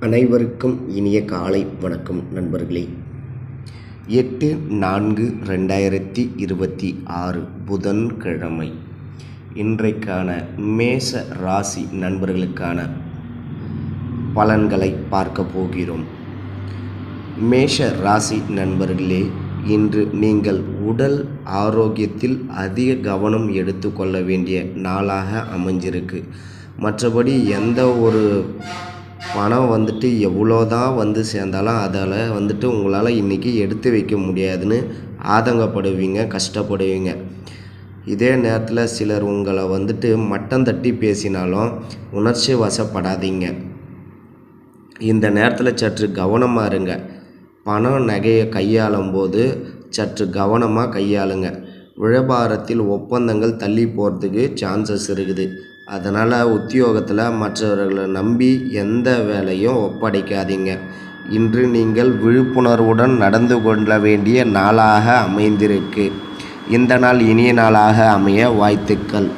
அனைவருக்கும் இனிய காலை வணக்கம் நண்பர்களே. 8/4/2026 புதன்கிழமை. இன்றைக்கான மேஷ ராசி நண்பர்களுக்கான பலன்களை பார்க்க போகிறோம். மேஷ ராசி நண்பர்களே, இன்று நீங்கள் உடல் ஆரோக்கியத்தில் அதிக கவனம் எடுத்துக்கொள்ள வேண்டிய நாளாக அமைஞ்சிருக்கு. மற்றபடி எந்த ஒரு பணம் எவ்வளோதான் சேர்ந்தாலும் அதில் உங்களால் இன்றைக்கி எடுத்து வைக்க முடியாதுன்னு ஆதங்கப்படுவீங்க, கஷ்டப்படுவீங்க. இதே நேரத்தில் சிலர் உங்களை மட்டம் தட்டி பேசினாலும் உணர்ச்சி வசப்படாதீங்க. இந்த நேரத்தில் சற்று கவனமாக இருங்க. பணம் நகையை கையாளும் போது சற்று கவனமாக கையாளுங்க. வியாபாரத்தில் ஒப்பந்தங்கள் தள்ளி போகிறதுக்கு சான்சஸ் இருக்குது. அதனால் உத்தியோகத்தில் மற்றவர்களை நம்பி எந்த வேலையும் ஒப்படைக்காதீங்க. இன்று நீங்கள் விழிப்புணர்வுடன் நடந்து கொள்ள வேண்டிய நாளாக அமைந்திருக்கு. இந்த நாள் இனிய நாளாக அமைய வாழ்த்துக்கள்.